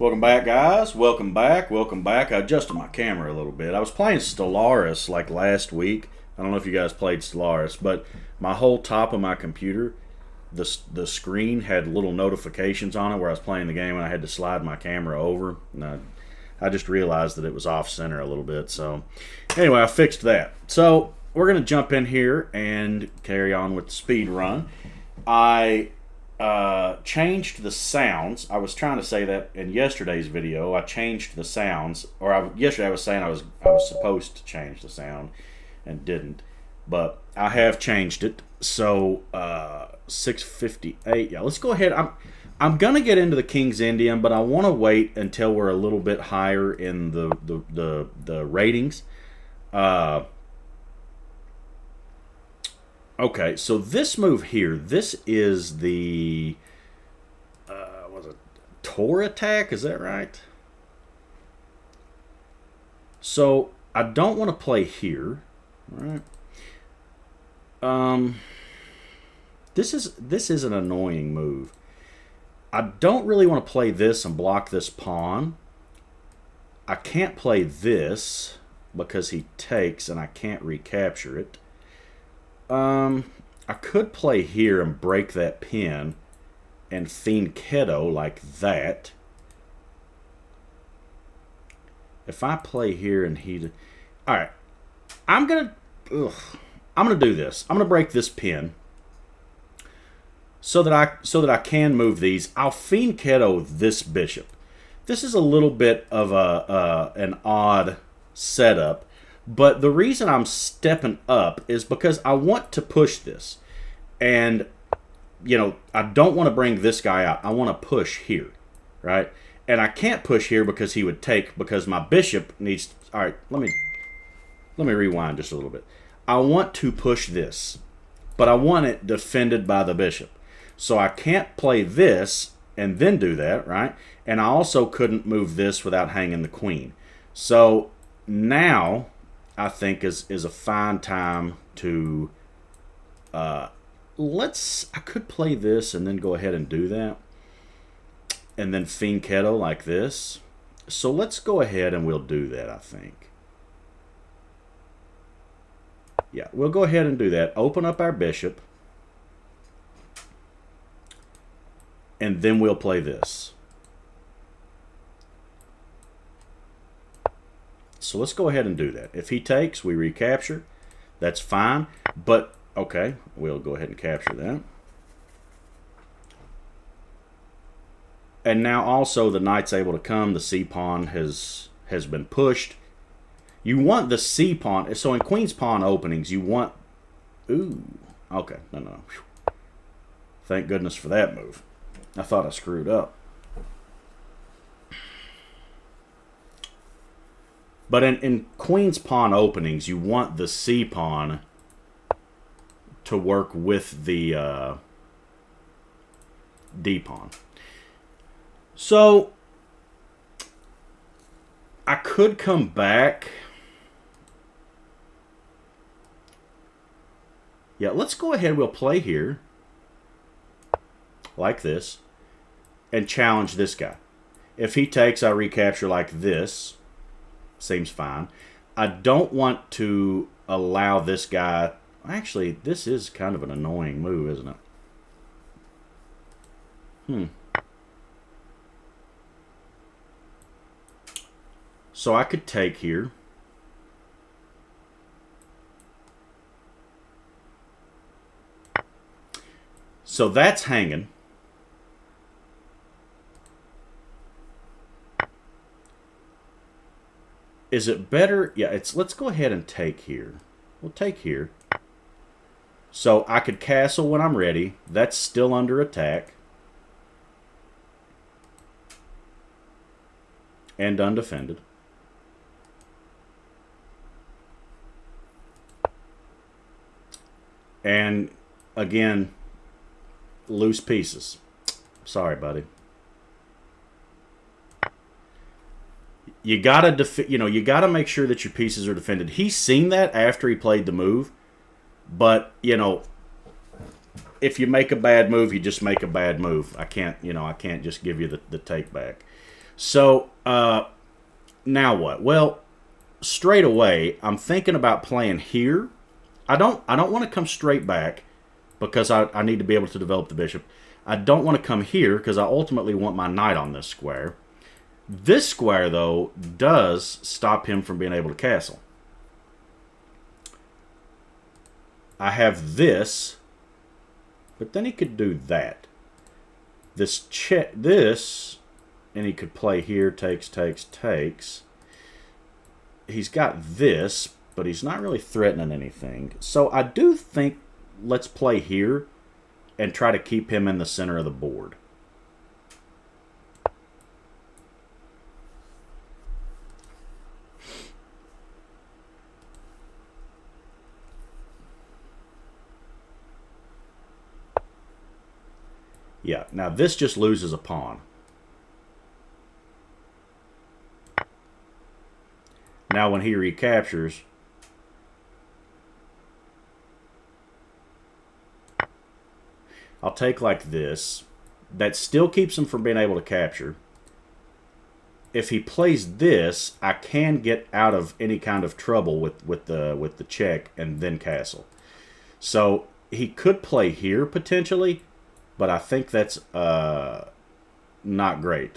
Welcome back, guys. Welcome back. Welcome back. I adjusted my camera a little bit. I was playing Stellaris like last week. I don't know if you guys played Stellaris, but my whole top of my computer, the screen had little notifications on it where I was playing the game and I had to slide my camera over. And I just realized that it was off center a little bit. So anyway, I fixed that. So we're going to jump in here and carry on with the speed run. I changed the sounds. I was trying to say that in yesterday's video. I changed the sounds, or yesterday I was saying I was supposed to change the sound and didn't, but I have changed it. So 658. Yeah, let's go ahead. I'm gonna get into the King's Indian, but I want to wait until we're a little bit higher in the ratings. Okay, so this move here, this is the was it Tor attack? Is that right? So I don't want to play here, right? This is an annoying move. I don't really want to play this and block this pawn. I can't play this because he takes and I can't recapture it. I could play here and break that pin and fianchetto like that. If I play here and he... Alright. I'm gonna do this. I'm gonna break this pin so that I can move these. I'll fianchetto this bishop. This is a little bit of an odd setup. But the reason I'm stepping up is because I want to push this. And, you know, I don't want to bring this guy out. I want to push here, right? And I can't push here because he would take, because my bishop needs... All right, let me rewind just a little bit. I want to push this, but I want it defended by the bishop. So I can't play this and then do that, right? And I also couldn't move this without hanging the queen. So now... I think is a fine time to I could play this and then go ahead and do that and then fianchetto like this. So let's go ahead and we'll do that. I think, yeah, we'll go ahead and do that. Open up our bishop and then we'll play this. So let's go ahead and do that. If he takes, we recapture. That's fine. But, okay, we'll go ahead and capture that. And now also the knight's able to come. The c-pawn has been pushed. You want the c-pawn. So in queen's pawn openings, you want... Ooh. Okay, no. Whew. Thank goodness for that move. I thought I screwed up. But in queen's pawn openings, you want the c-pawn to work with the d-pawn. So, I could come back. Yeah, let's go ahead. We'll play here. Like this. And challenge this guy. If he takes, I recapture like this. Seems fine. I don't want to allow this guy... Actually, this is kind of an annoying move, isn't it? So I could take here. So that's hanging. Is it better? Yeah, let's go ahead and take here. We'll take here. So I could castle when I'm ready. That's still under attack. And undefended. And again, loose pieces. Sorry, buddy. You gotta make sure that your pieces are defended. He's seen that after he played the move, but if you make a bad move, you just make a bad move. I can't just give you the take back. So now what? Well, straight away, I'm thinking about playing here. I don't want to come straight back because I need to be able to develop the bishop. I don't want to come here because I ultimately want my knight on this square. This square, though, does stop him from being able to castle. I have this, but then he could do that. This, and he could play here, takes, takes, takes. He's got this, but he's not really threatening anything. So I do think let's play here and try to keep him in the center of the board. Yeah, now this just loses a pawn. Now when he recaptures, I'll take like this. That still keeps him from being able to capture. If he plays this, I can get out of any kind of trouble with the check and then castle. So he could play here potentially, but I think that's not great.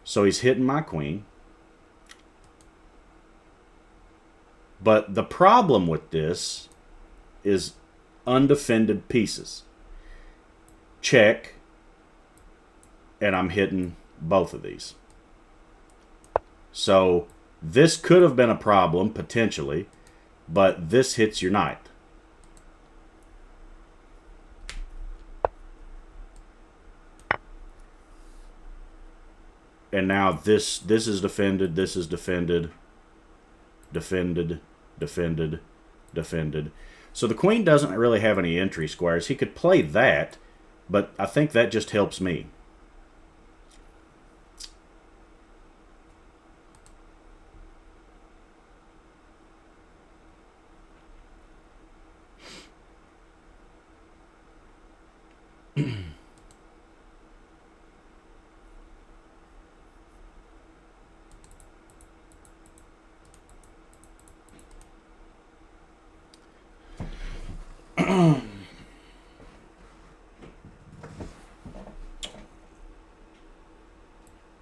So he's hitting my queen. But the problem with this is undefended pieces. Check, and I'm hitting both of these. So this could have been a problem, potentially, but this hits your knight. And now this is defended, this is defended, defended, defended, defended. So the queen doesn't really have any entry squares. He could play that, but I think that just helps me.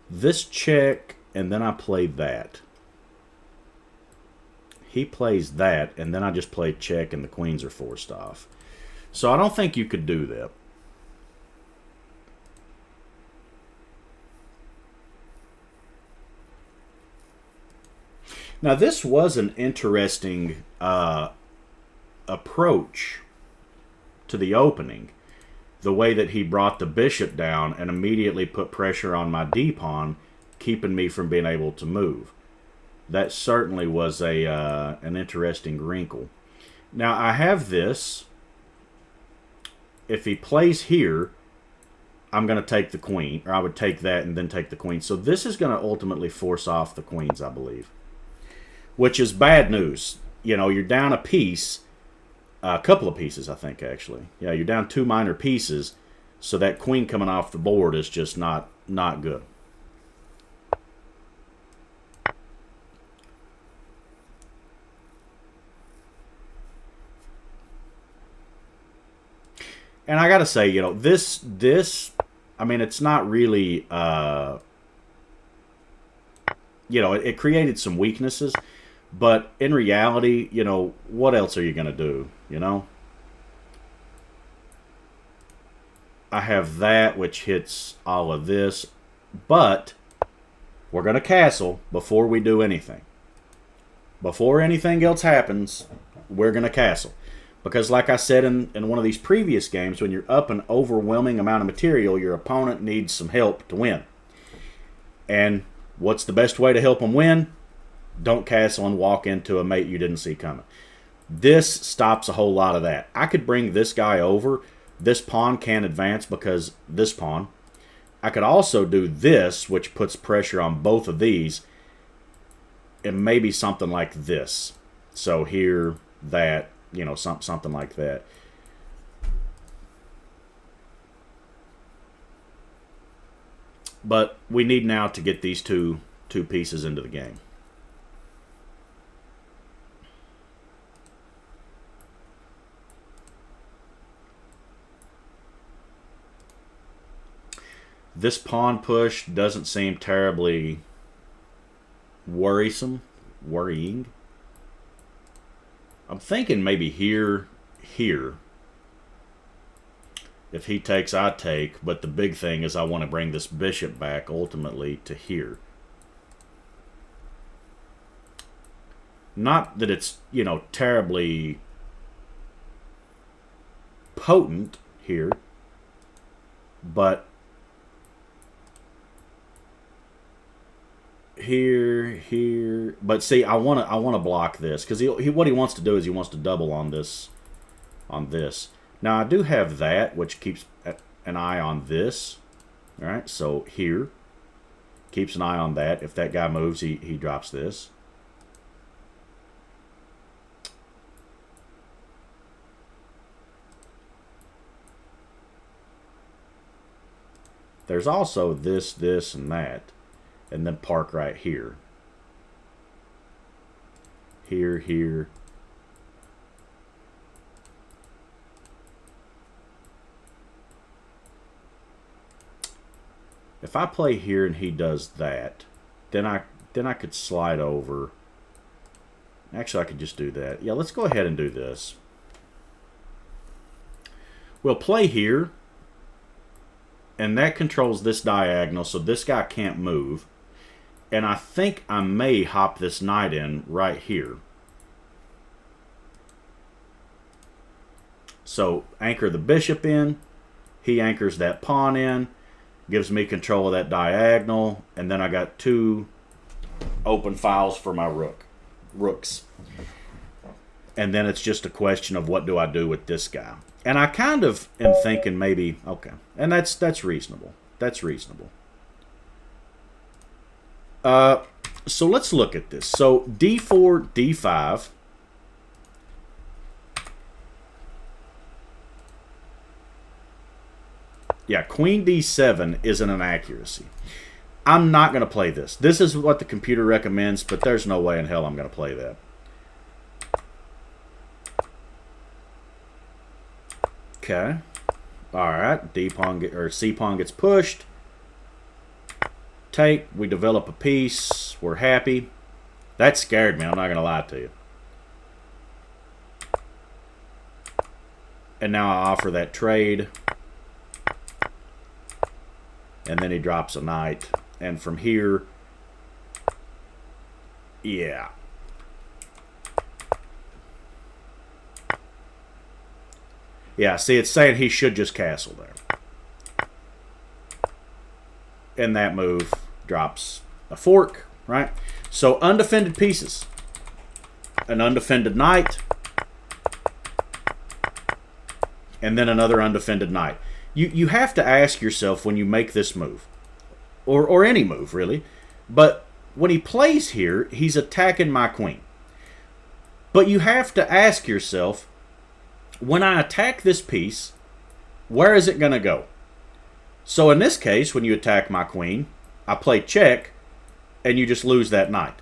This check, and then I play that. He plays that, and then I just play check, and the queens are forced off. So I don't think you could do that. Now, this was an interesting approach to the opening. The way that he brought the bishop down and immediately put pressure on my d-pawn, keeping me from being able to move. That certainly was an interesting wrinkle. Now, I have this. If he plays here, I'm going to take the queen, or I would take that and then take the queen. So this is going to ultimately force off the queens, I believe, which is bad news. You know, you're down a piece. A couple of pieces, I think, actually. Yeah, you're down 2 minor pieces, so that queen coming off the board is just not good. And I got to say, you know, this, I mean, it's not really, you know, it created some weaknesses. But in reality, you know, what else are you going to do, you know? I have that, which hits all of this. But we're going to castle before we do anything. Before anything else happens, we're going to castle. Because like I said in one of these previous games, when you're up an overwhelming amount of material, your opponent needs some help to win. And what's the best way to help them win? Don't castle and walk into a mate you didn't see coming. This stops a whole lot of that. I could bring this guy over. This pawn can't advance because this pawn. I could also do this, which puts pressure on both of these. And maybe something like this. So here, that, you know, something like that. But we need now to get these two pieces into the game. This pawn push doesn't seem terribly worrying. I'm thinking maybe here. If he takes, I take. But the big thing is I want to bring this bishop back ultimately to here. Not that it's, you know, terribly potent here, but here. But see, I want to block this because what he wants to do is he wants to double on this. Now I do have that, which keeps an eye on this. All right, so here keeps an eye on that. If that guy moves, he drops this. There's also this, and that. And then park right here. Here. If I play here and he does that, then I could slide over. Actually, I could just do that. Yeah, let's go ahead and do this. We'll play here, and that controls this diagonal, so this guy can't move. And I think I may hop this knight in right here. So anchor the bishop in. He anchors that pawn in. Gives me control of that diagonal. And then I got two open files for my rooks. And then it's just a question of what do I do with this guy. And I kind of am thinking maybe, okay. And that's reasonable. That's reasonable. So let's look at this. So d4, d5. Yeah, queen d7 is an inaccuracy. I'm not going to play this. This is what the computer recommends, but there's no way in hell I'm going to play that. Okay. All right. D pawn or C pawn gets pushed. Take. We develop a piece. We're happy. That scared me. I'm not going to lie to you. And now I offer that trade. And then he drops a knight. And from here, yeah. Yeah, see, it's saying he should just castle there. And that move drops a fork, right? So undefended pieces. An undefended knight. And then another undefended knight. You have to ask yourself when you make this move, or any move, really, but when he plays here, he's attacking my queen. But you have to ask yourself, when I attack this piece, where is it going to go? So in this case, when you attack my queen, I play check, and you just lose that knight.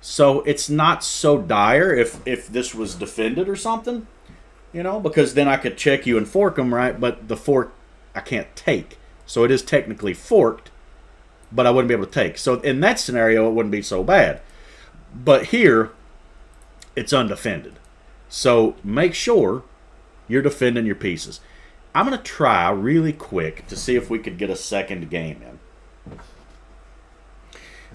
So it's not so dire if this was defended or something, you know, because then I could check you and fork them, right? But the fork, I can't take. So it is technically forked, but I wouldn't be able to take. So in that scenario, it wouldn't be so bad. But here, it's undefended. So make sure you're defending your pieces. I'm going to try really quick to see if we could get a second game in.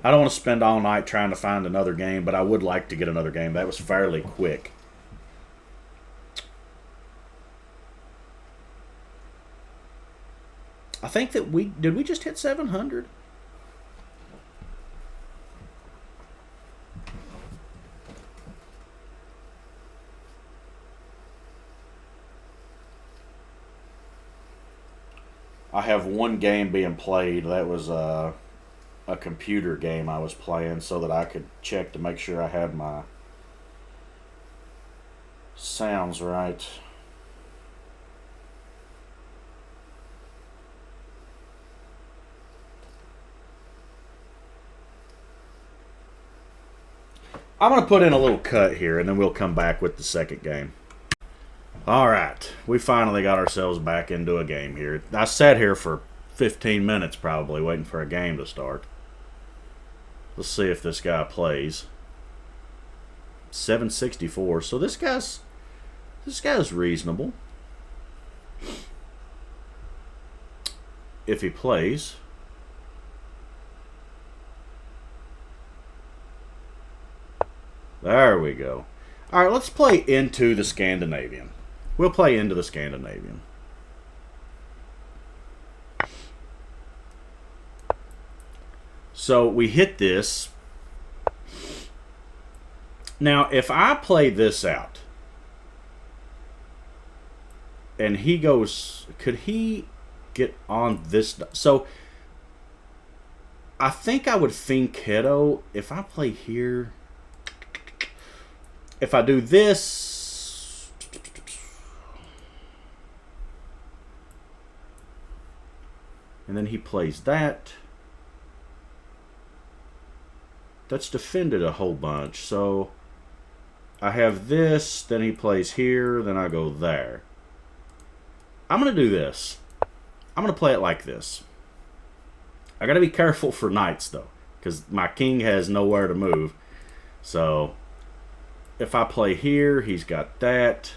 I don't want to spend all night trying to find another game, but I would like to get another game. That was fairly quick. I think that did we just hit 700? I have one game being played. That was a computer game I was playing so that I could check to make sure I had my sounds right. I'm going to put in a little cut here, and then we'll come back with the second game. All right, we finally got ourselves back into a game here. I sat here for 15 minutes probably waiting for a game to start. Let's see if this guy plays. 764. So this guy's reasonable. If he plays. There we go. All right, let's play into the Scandinavian. We'll play into the Scandinavian. So we hit this. Now, if I play this out, and he goes, could he get on this? So I think I would fianchetto if I play here. If I do this, and then he plays that, that's defended a whole bunch. So I have this, then he plays here, then I go there. I'm going to do this. I'm going to play it like this. I got to be careful for knights, though, because my king has nowhere to move. So if I play here, he's got that.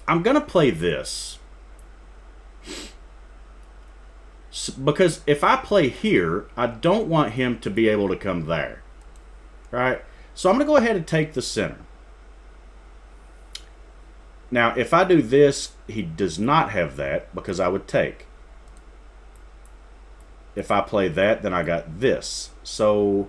I'm going to play this. Because if I play here, I don't want him to be able to come there. Right? So I'm going to go ahead and take the center. Now, if I do this, he does not have that because I would take. If I play that, then I got this. So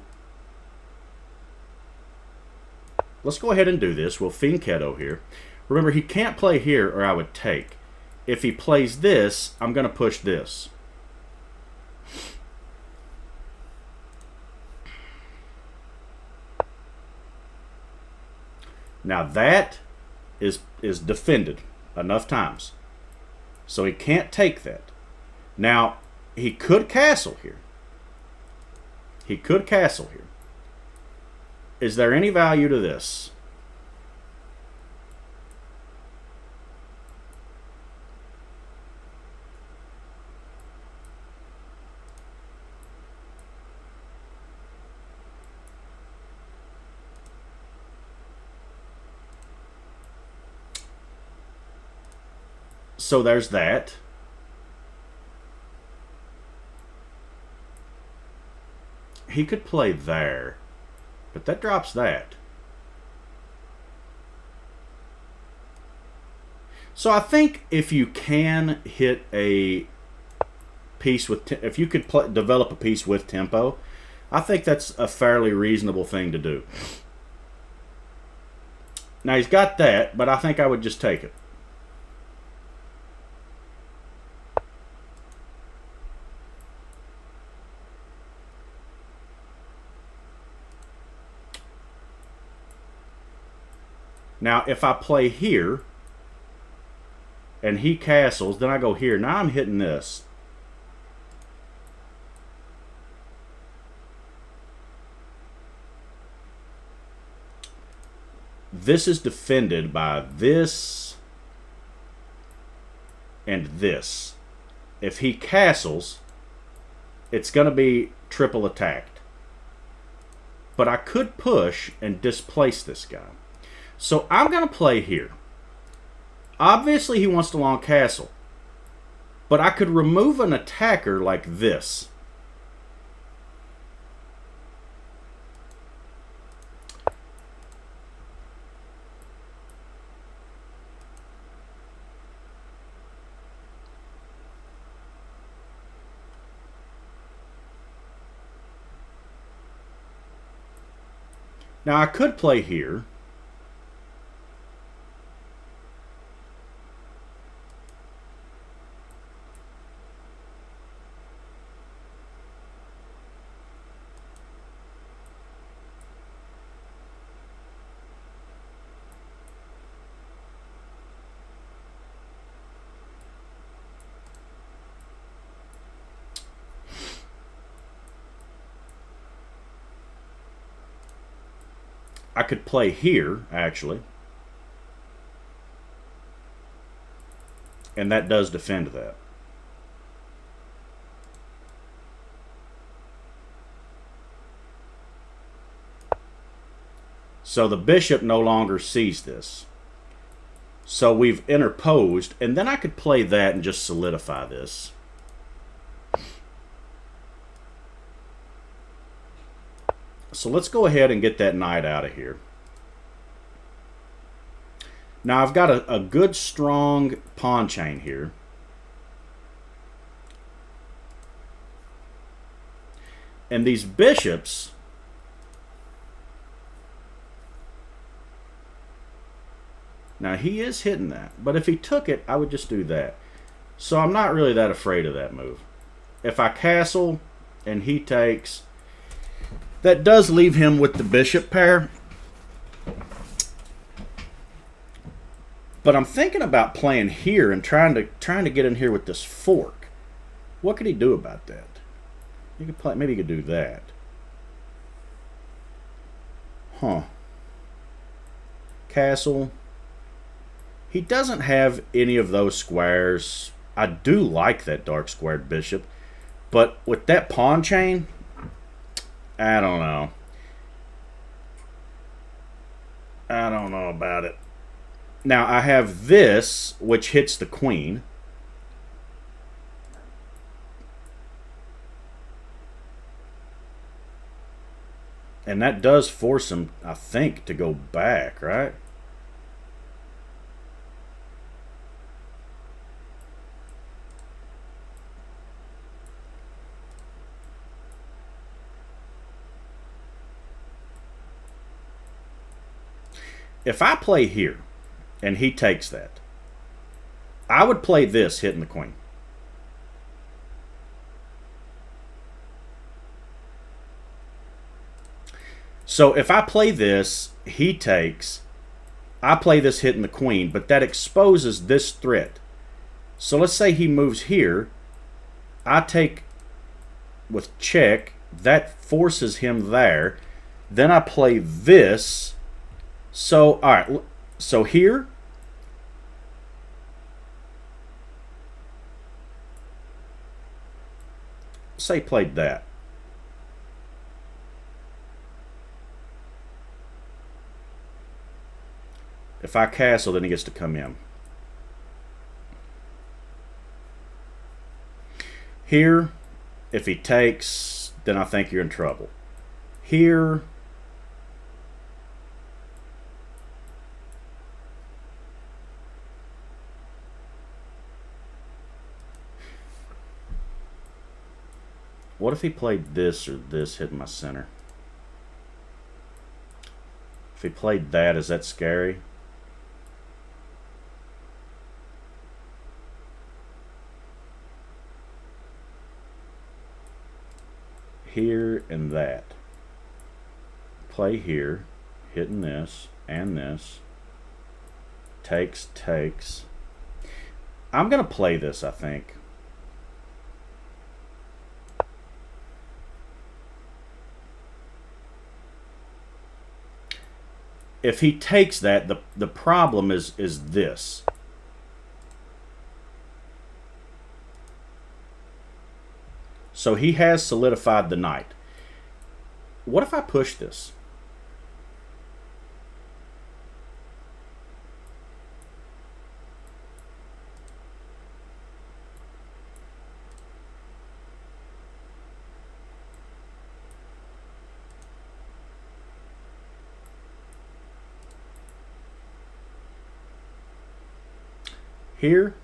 let's go ahead and do this. We'll fianchetto here. Remember, he can't play here or I would take. If he plays this, I'm going to push this. Now that is defended enough times. So he can't take that. Now, he could castle here. He could castle here. Is there any value to this? So there's that. He could play there, but that drops that. So I think if you can hit a piece with, if you could develop a piece with tempo, I think that's a fairly reasonable thing to do. Now he's got that, but I think I would just take it. Now, if I play here, and he castles, then I go here. Now I'm hitting this. This is defended by this and this. If he castles, it's going to be triple attacked. But I could push and displace this guy. So I'm going to play here. Obviously, he wants the long castle. But I could remove an attacker like this. Now, I could play here. I could play here, actually. And that does defend that. So the bishop no longer sees this. So we've interposed, and then I could play that and just solidify this. So let's go ahead and get that knight out of here. Now I've got a good strong pawn chain here. And these bishops, now he is hitting that, but if he took it, I would just do that. So I'm not really that afraid of that move. If I castle and he takes, that does leave him with the bishop pair. But I'm thinking about playing here and trying to get in here with this fork. What could he do about that? He could play, maybe he could do that. Huh. Castle. He doesn't have any of those squares. I do like that dark squared bishop, but with that pawn chain, I don't know. I don't know about it. Now I have this, which hits the queen. And that does force him, I think, to go back, right? If I play here, and he takes that, I would play this hitting the queen. So if I play this, he takes, I play this hitting the queen, but that exposes this threat. So let's say he moves here, I take with check, that forces him there, then I play this. So, all right, so here, say played that. If I castle, then he gets to come in. Here, if he takes, then I think you're in trouble. Here, what if he played this or this hitting my center? If he played that, is that scary? Here and that. Play here, hitting this and this. Takes, takes. I'm going to play this, I think. If he takes that, the problem is this. So he has solidified the knight. What if I push this? Here,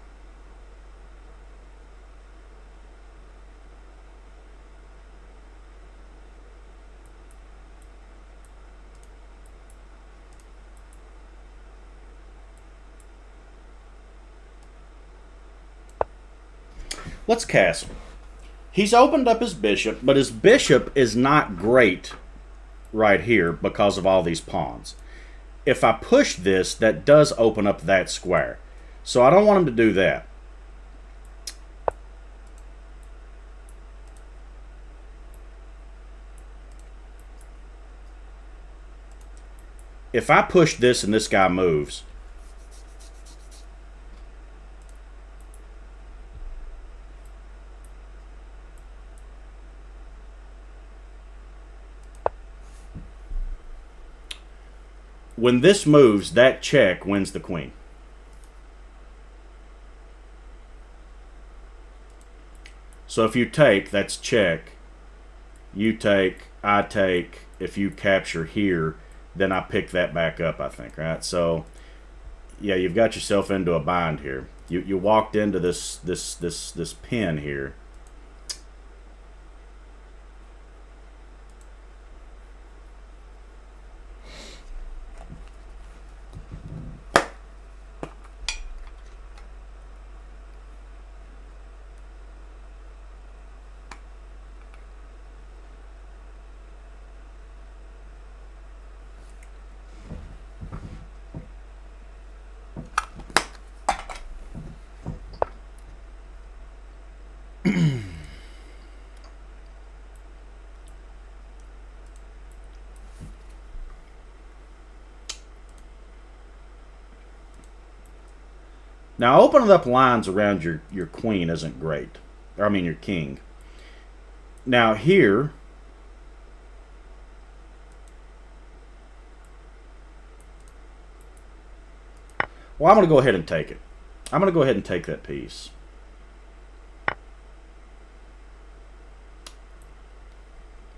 let's castle. He's opened up his bishop, but his bishop is not great right here because of all these pawns. If I push this, that does open up that square. So I don't want him to do that. if I push this and this guy moves, when this moves, that check wins the queen. So if you take, that's check. You take, I take. If you capture here, then I pick that back up, I think, right? So, yeah, you've got yourself into a bind here. You walked into this pin here. Now, opening up lines around your queen isn't great. Or, I mean, your king. Now, here, well, I'm going to go ahead and take it. I'm going to go ahead and take that piece.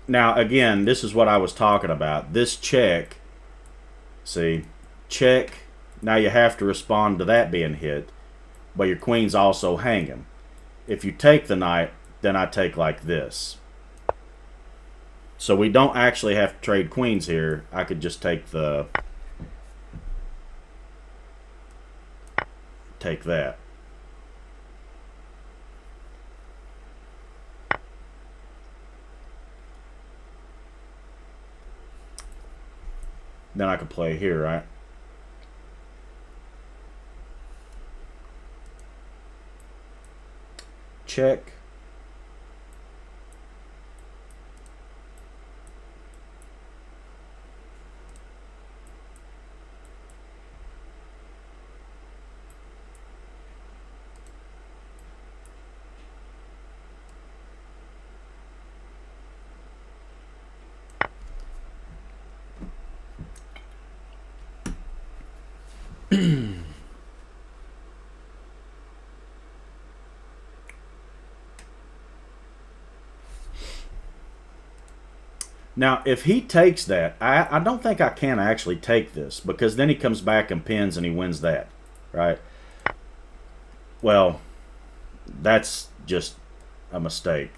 Now, again, this is what I was talking about. This check, see, check. Now you have to respond to that being hit, but your queen's also hanging. If you take the knight, then I take like this. So we don't actually have to trade queens here. I could just take the... take that. Then I could play here, right? Check. Now, if he takes that, I don't think I can actually take this, because then he comes back and pins and he wins that, right? Well, that's just a mistake.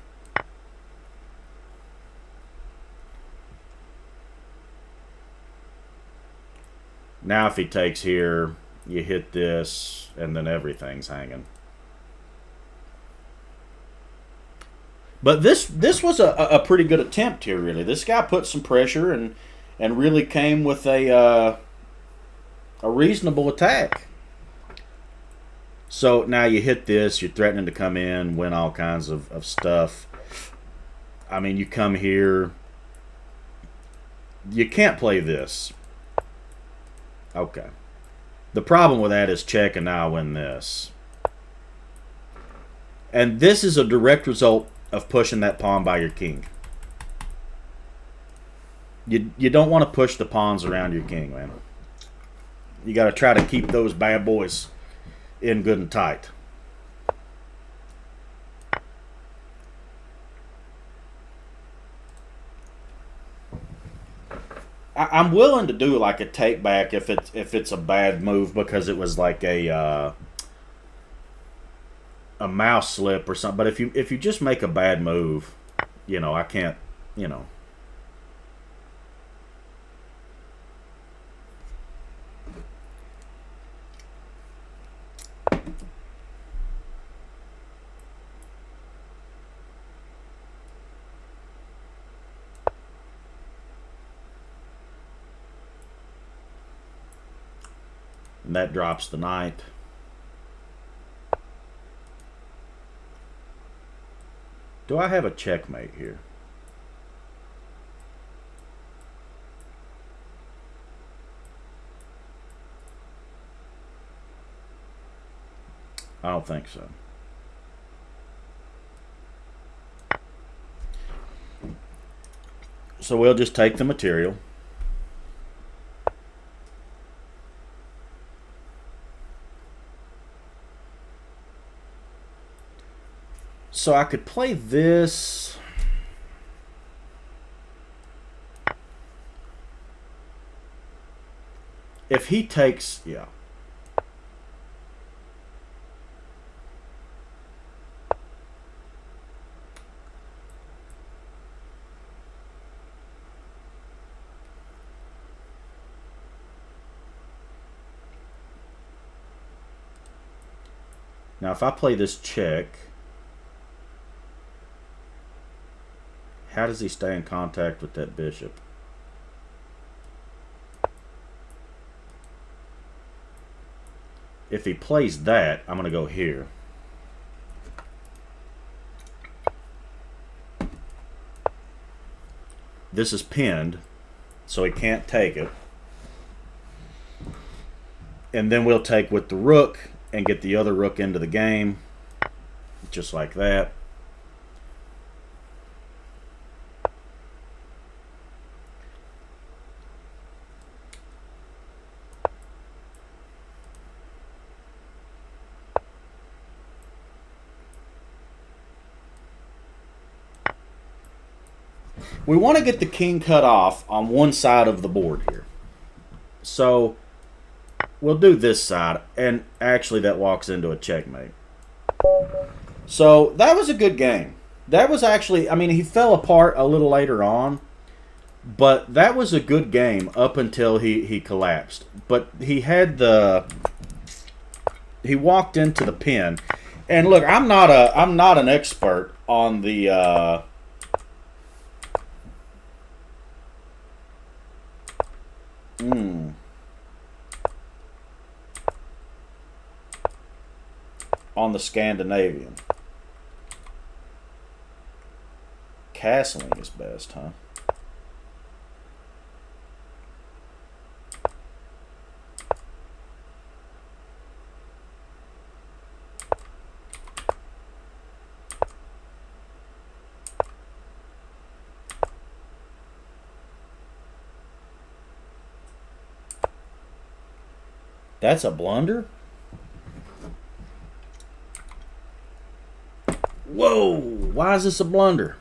Now if he takes here, you hit this, and then everything's hanging. But this was a pretty good attempt here, really. This guy put some pressure and really came with a reasonable attack. So now you hit this, you're threatening to come in, win all kinds of stuff. I mean, you come here. You can't play this. Okay. The problem with that is check, and now I win this. And this is a direct result of pushing that pawn by your king. You don't want to push the pawns around your king, man. You got to try to keep those bad boys in good and tight. I'm willing to do like a take back if it's a bad move, because it was like a mouse slip or something. But if you just make a bad move, you know, I can't, you know. And that drops the knight. Do I have a checkmate here? I don't think so. So we'll just take the material. So I could play this. If he takes, yeah. Now if I play this check, how does he stay in contact with that bishop? If he plays that, I'm going to go here. This is pinned, so he can't take it. And then we'll take with the rook and get the other rook into the game, just like that. We want to get the king cut off on one side of the board here. So we'll do this side, and actually that walks into a checkmate. So that was a good game. That was actually, I mean, he fell apart a little later on, but that was a good game up until he collapsed. But he had he walked into the pin. And look, I'm not an expert on the on the Scandinavian. Castling is best, huh? That's a blunder? Whoa! Why is this a blunder?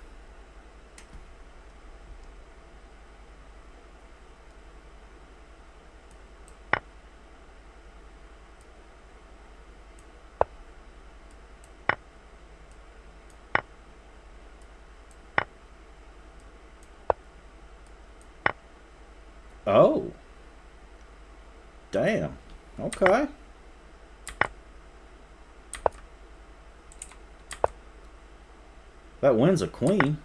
Oh. Damn. Okay. That wins a queen.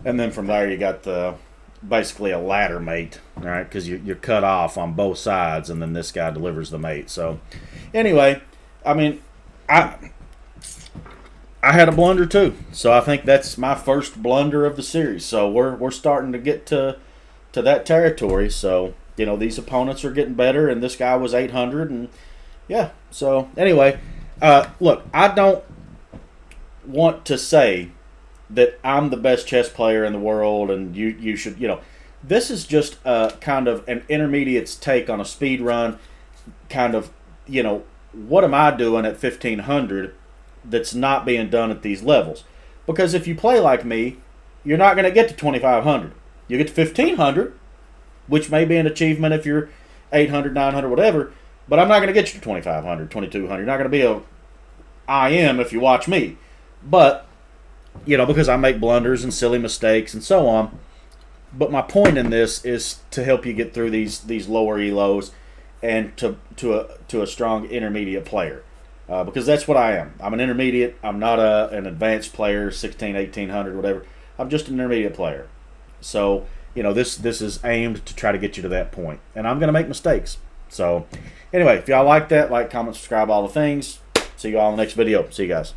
And then from there you got basically a ladder mate, all right? Because you're cut off on both sides, and then this guy delivers the mate. So anyway, I mean, I had a blunder too. So I think that's my first blunder of the series. So we're starting to get to that territory. So you know these opponents are getting better, and this guy was 800, and yeah. So anyway, look, I don't want to say that I'm the best chess player in the world and you should, you know, this is just kind of an intermediate's take on a speed run, kind of, you know, what am I doing at 1500 that's not being done at these levels? Because if you play like me, you're not going to get to 2500. You get to 1500, which may be an achievement if you're 800, 900, whatever, but I'm not going to get you to 2500, 2200. You're not going to be a IM if you watch me. But you know, because I make blunders and silly mistakes and so on. But my point in this is to help you get through these lower elos and to a strong intermediate player. because that's what I am. I'm an intermediate. I'm not an advanced player, 16, 1800, whatever. I'm just an intermediate player. So, you know, this is aimed to try to get you to that point. And I'm going to make mistakes. So, anyway, if y'all like that, like, comment, subscribe, all the things. See you all in the next video. See you guys.